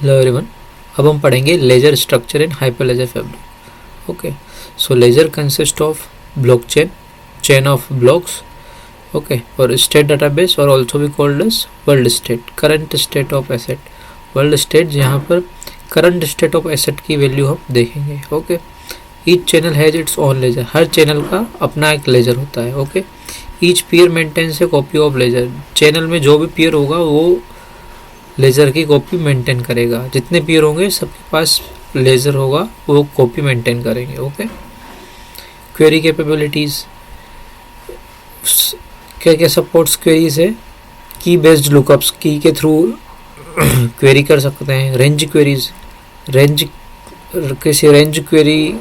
Hello everyone, अब हम पढ़ेंगे ledger structure in Hyperledger Fabric. Okay, so ledger consist of blockchain, chain of blocks, okay, और state database और also भी called as world state, current state of asset. World state जहाँ पर current state of asset की value हम देखेंगे। Okay, each channel has its own ledger, हर channel का अपना एक लेजर होता है। Okay, each peer maintains a copy of ledger, channel में जो भी पीयर होगा वो लेज़र की कॉपी मेंटेन करेगा। जितने पीयर होंगे सबके पास लेज़र होगा, वो कॉपी मेंटेन करेंगे। ओके, क्वेरी कैपेबिलिटीज़, क्या क्या सपोर्ट्स क्वेरीज है? की बेस्ड लुकअप्स, की के थ्रू क्वेरी कर सकते हैं। रेंज क्वेरीज, किसी रेंज क्वेरी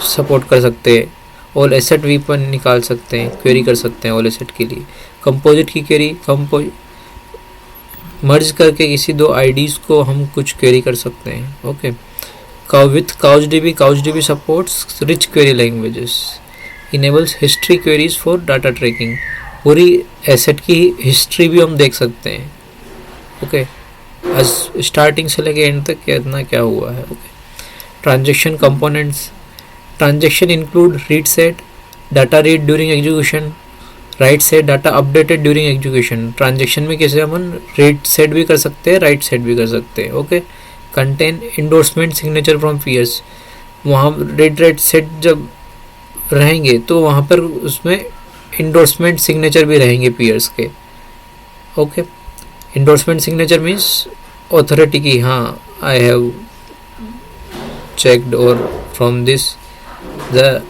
सपोर्ट कर सकते हैं। ऑल एसेट वीपन निकाल सकते हैं, क्वेरी कर सकते हैं ऑल एसेट के लिए। कंपोजिट की क्वेरी, मर्ज करके किसी दो आईडीज़ को हम कुछ क्वेरी कर सकते हैं। Okay, CouchDB supports rich query languages, enables history queries for data tracking, पूरी एसेट की हिस्ट्री भी हम देख सकते हैं। ओके, स्टार्टिंग से लेके एंड तक कितना क्या हुआ है। Okay, transaction components, transaction include read set, data read during execution, right set, data updated during execution. Transaction में कैसे हम रीड सेट भी कर सकते हैं, राइट सेट भी कर सकते हैं। Okay, contain endorsement signature from peers, वहाँ रीड राइट सेट जब रहेंगे तो वहाँ पर उसमें इंडोर्समेंट सिग्नेचर भी रहेंगे पीयर्स के। Okay, endorsement signature means authority की, हाँ आई हैव चेक्ड और from this the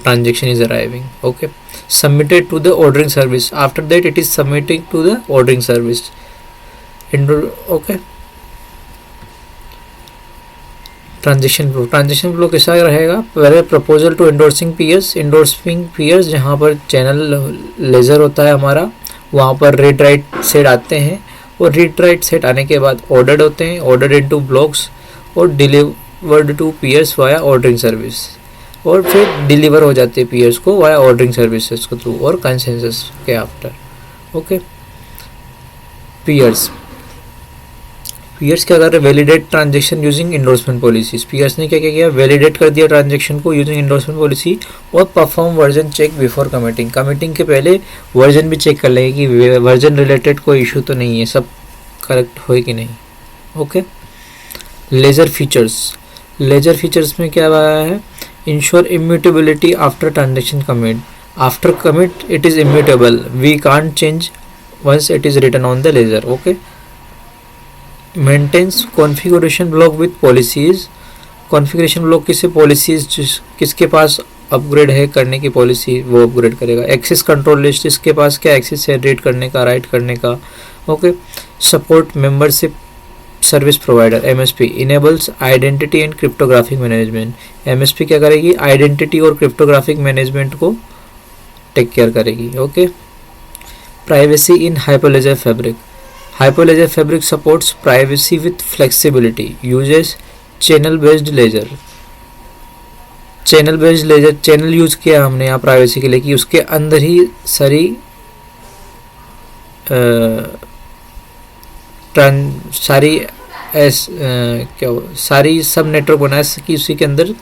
transaction is arriving. Okay, submitted to the ordering service, after that it is submitting to the ordering service. Okay, transaction flow कैसा रहेगा? पहले proposal to endorsing peers, जहाँ पर channel laser होता है हमारा, वहाँ पर रीड राइट सेट आते हैं और रीड राइट सेट आने के बाद ऑर्डर्ड होते हैं, ऑर्डर्ड इनटू ब्लॉक्स और delivered to peers via ordering service, और फिर डिलीवर हो जाते हैं पीयर्स को वाया ऑर्डरिंग सर्विसेज के थ्रू और कंसेंसस के आफ्टर। ओके, पीयर्स क्या कर रहे हैं? Validate transaction using endorsement policies. Peers ने क्या क्या किया? वैलिडेट कर दिया ट्रांजेक्शन को यूजिंग इंडोर्समेंट पॉलिसी, और perform version check before committing के पहले वर्जन भी चेक कर लेंगे कि वर्जन रिलेटेड कोई इशू तो नहीं है, सब करेक्ट हो कि नहीं। ओके, लेजर फीचर्स में क्या आया है? ensure immutability after transaction commit. After commit it is immutable, we can't change once it is written on the ledger. Okay, maintains configuration block with policies. configuration block किससे? policies किसके पास upgrade है करने की policy, वो upgrade करेगा। Access control list, इसके पास क्या access है रीड करने का, राइट करने का। Okay, support membership service provider, MSP, enables identity and cryptographic management. MSP क्या करेगी? आइडेंटिटी और क्रिप्टोग्राफिक मैनेजमेंट को टेक केयर करेगी। Okay, privacy in Hyperledger Fabric supports privacy with flexibility, uses channel based ledger. Channel use किया हमने यहाँ privacy के लिए कि उसके अंदर ही सारी सब नेटवर्क बनाए कि उसी के अंदर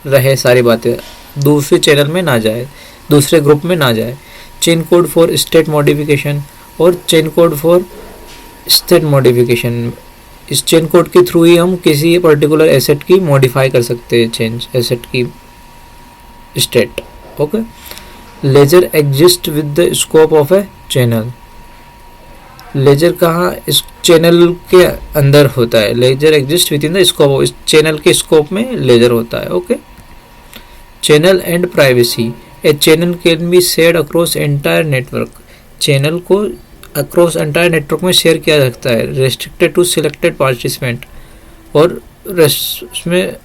रहे सारी बातें, दूसरे चैनल में ना जाए, दूसरे ग्रुप में ना जाए। Chain code for state modification और chain code for state modification, इस चेन कोड के थ्रू ही हम किसी पर्टिकुलर एसेट की मॉडिफाई कर सकते हैं, चेंज एसेट की state. Okay, ledger exist with the scope of a channel. Ledger कहाँ? इस चैनल के अंदर होता है। Ledger exist with in the scope, इस चैनल के स्कोप में लेजर होता है। Okay, channel and privacy, A channel can be shared across entire network. Channel को अक्रॉस एंटायर नेटवर्क में शेयर किया जा सकता है। रेस्ट्रिक्टेड टू सिलेक्टेड पार्टिसिपेंट, और उसमें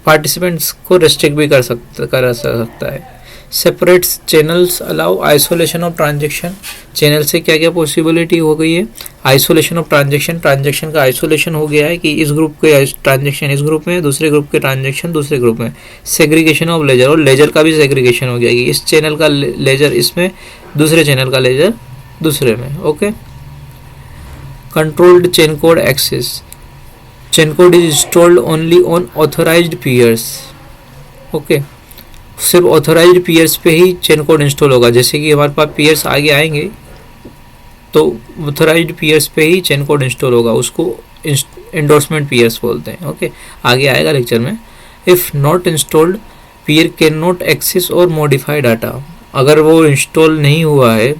पार्टिसिपेंट्स को रेस्ट्रिक्ट भी कर सकता है। Separates channels allow isolation of transaction, channel से क्या क्या पॉसिबिलिटी हो गई है? आइसोलेशन ऑफ ट्रांजेक्शन का आइसोलेशन हो गया है कि इस ग्रुप के ट्रांजेक्शन इस ग्रुप में, दूसरे ग्रुप के ट्रांजेक्शन दूसरे ग्रुप में। सेग्रीगेशन ऑफ लेजर, और लेजर का भी सेग्रीगेशन हो गया कि इस चैनल का लेजर इसमें, दूसरे चैनल का लेजर दूसरे में। Okay, controlled chain code access, chain code is installed only on authorised peers. Okay, सिर्फ ऑथराइज्ड पीयर्स पे ही चेन कोड इंस्टॉल होगा। जैसे कि हमारे पास पीयर्स आगे आएंगे तो ऑथराइज्ड पीयर्स पे ही चेन कोड इंस्टॉल होगा, उसको एंडोर्समेंट पीयर्स बोलते हैं। ओके, आगे आएगा लेक्चर में। If not installed peer can not access और मॉडिफाई डाटा, अगर वो इंस्टॉल नहीं हुआ है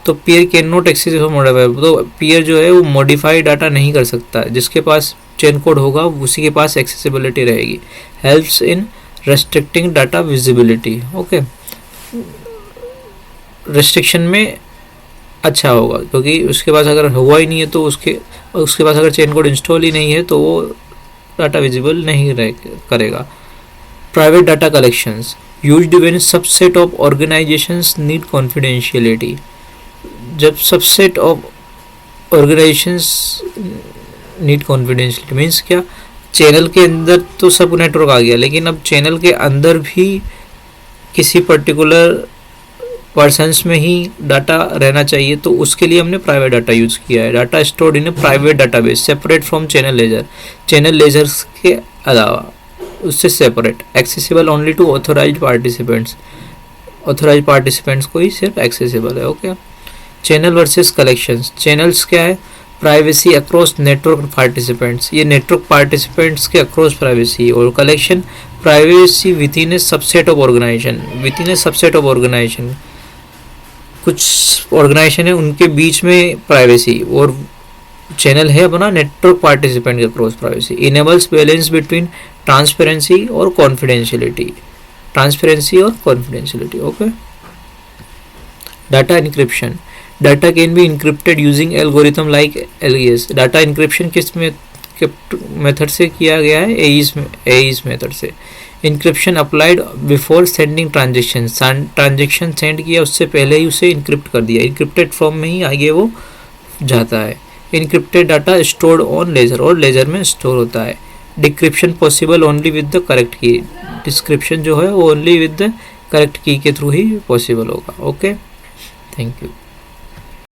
तो पीयर कैन नॉट एक्सेस और मॉडिफाई, तो पीयर जो है वो मॉडिफाई डाटा नहीं कर सकता है। जिसके पास चेन कोड होगा उसी के पास एक्सेसिबिलिटी रहेगी। Helps in restricting data visibility. Okay, restriction में अच्छा होगा, क्योंकि उसके पास अगर हुआ ही नहीं है तो उसके पास अगर चेन कोड इंस्टॉल ही नहीं है तो वो डाटा विजिबल नहीं करेगा। Private data collections used when subset of organisations need confidentiality, जब subset of organisations need confidentiality means क्या, चैनल के अंदर तो सब नेटवर्क आ गया, लेकिन अब चैनल के अंदर भी किसी पर्टिकुलर पर्सन्स में ही डाटा रहना चाहिए, तो उसके लिए हमने प्राइवेट डाटा यूज़ किया है। Data stored in a private database separate from channel ledger, channel ledgers के अलावा उससे separate, accessible only to authorised participants, authorised participants को ही सिर्फ एक्सेसिबल है। Okay, channel versus collections, channels क्या है, प्राइवेसी अक्रॉस नेटवर्क पार्टिसिपेंट्स, ये नेटवर्क पार्टिसिपेंट्स के अक्रॉस प्राइवेसी, और collection privacy within a subset of organisation, within a subset of organisation, कुछ ऑर्गेनाइजेशन है उनके बीच में प्राइवेसी, और चैनल है अपना नेटवर्क पार्टिसिपेंट के cross privacy. Enables balance between transparency और कॉन्फिडेंशियलिटी, ट्रांसपेरेंसी और confidentiality. Okay, data encryption, data can be encrypted using algorithm like alias, data encryption किस मेथड से किया गया है, एईस मेथड से। Encryption applied before sending transaction, transaction send किया उससे पहले ही उसे इंक्रिप्ट कर दिया, इंक्रिप्टेड फॉर्म में ही आगे वो जाता है। Encrypted data stored on ledger, और लेजर में स्टोर होता है। Decryption possible only with the correct key, description जो है वो only with the correct key के थ्रू ही पॉसिबल होगा। Okay, thank you.